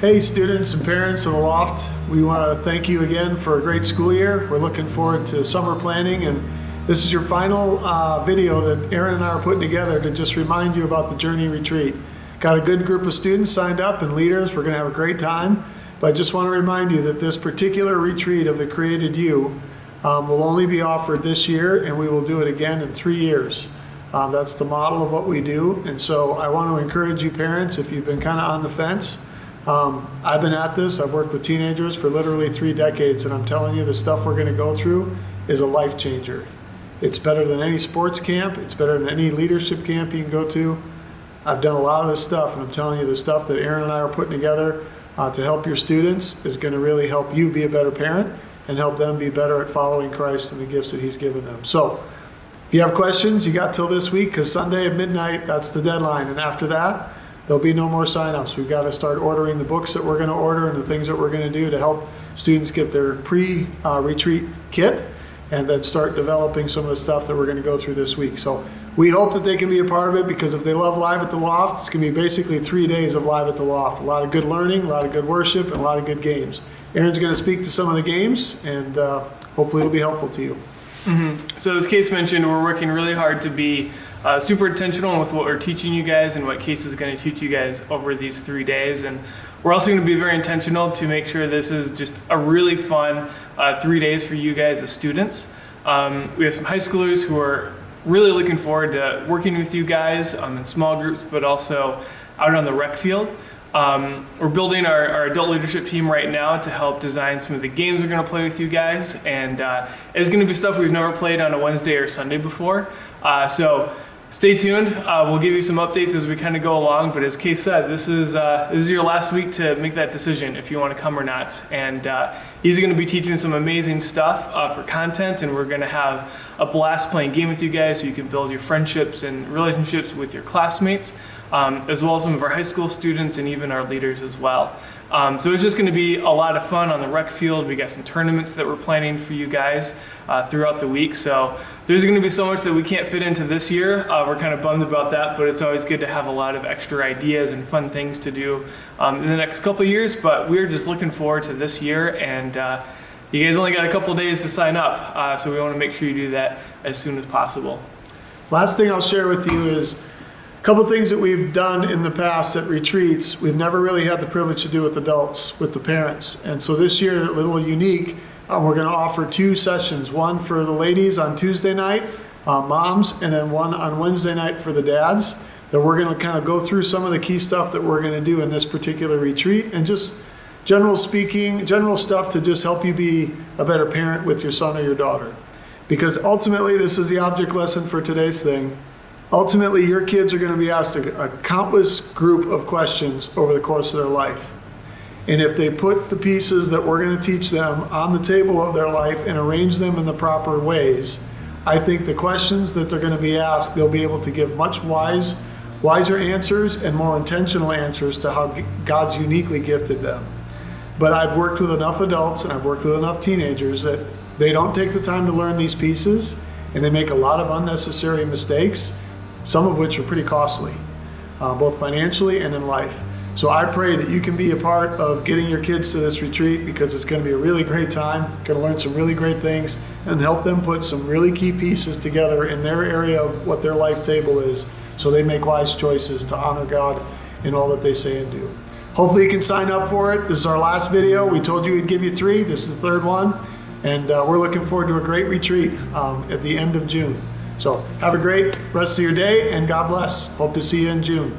Hey students and parents of the Loft, we want to thank you again for a great school year. We're looking forward to summer planning, and this is your final video that Aaron and I are putting together to just remind you about the Journey Retreat. Got a good group of students signed up and leaders. We're going to have a great time, but I just want to remind you that this particular retreat of the Created You will only be offered this year, and we will do it again in 3 years. That's the model of what we do, and so I want to encourage you parents, if you've been kind of on the fence. I've been at this, I've worked with teenagers for literally 3 decades, and I'm telling you the stuff we're going to go through is a life changer. It's better than any sports camp, it's better than any leadership camp you can go to. I've done a lot of this stuff, and I'm telling you the stuff that Aaron and I are putting together to help your students is going to really help you be a better parent and help them be better at following Christ and the gifts that He's given them. So, if you have questions, you got till this week, because Sunday at midnight, that's the deadline, and after that, there'll be no more sign-ups. We've got to start ordering the books that we're going to order and the things that we're going to do to help students get their pre-retreat kit, and then start developing some of the stuff that we're going to go through this week. So we hope that they can be a part of it, because if they love Live at the Loft, it's going to be basically 3 days of Live at the Loft. A lot of good learning, a lot of good worship, and a lot of good games. Aaron's going to speak to some of the games, and hopefully it'll be helpful to you. So as Case mentioned, we're working really hard to be super intentional with what we're teaching you guys and what Case is going to teach you guys over these 3 days. And we're also going to be very intentional to make sure this is just a really fun 3 days for you guys as students. We have some high schoolers who are really looking forward to working with you guys in small groups, but also out on the rec field. We're building our adult leadership team right now to help design some of the games we're going to play with you guys, and it's going to be stuff we've never played on a Wednesday or Sunday before. So stay tuned. We'll give you some updates as we kind of go along, but as Case said, this is your last week to make that decision if you want to come or not. And he's going to be teaching some amazing stuff for content, and we're going to have a blast playing game with you guys so you can build your friendships and relationships with your classmates, as well as some of our high school students and even our leaders as well. So it's just going to be a lot of fun on the rec field. We got some tournaments that we're planning for you guys throughout the week. So there's going to be so much that we can't fit into this year. We're kind of bummed about that, but it's always good to have a lot of extra ideas and fun things to do in the next couple of years. But we're just looking forward to this year, and you guys only got a couple of days to sign up, so we want to make sure you do that as soon as possible. Last thing I'll share with you is a couple things that we've done in the past at retreats. We've never really had the privilege to do with adults, with the parents. And so this year, a little unique, we're going to offer 2 sessions, one for the ladies on Tuesday night, moms, and then one on Wednesday night for the dads, that we're going to kind of go through some of the key stuff that we're going to do in this particular retreat, and just general stuff to just help you be a better parent with your son or your daughter. Because ultimately, this is the object lesson for today's thing. Ultimately, your kids are going to be asked a countless group of questions over the course of their life. And if they put the pieces that we're going to teach them on the table of their life and arrange them in the proper ways, I think the questions that they're going to be asked, they'll be able to give much wiser answers and more intentional answers to how God's uniquely gifted them. But I've worked with enough adults and I've worked with enough teenagers that they don't take the time to learn these pieces, and they make a lot of unnecessary mistakes, some of which are pretty costly, both financially and in life. So I pray that you can be a part of getting your kids to this retreat, because it's going to be a really great time. You're going to learn some really great things and help them put some really key pieces together in their area of what their life table is, so they make wise choices to honor God in all that they say and do. Hopefully you can sign up for it. This is our last video. We told you we'd give you 3. This is the 3rd one. And we're looking forward to a great retreat at the end of June. So have a great rest of your day, and God bless. Hope to see you in June.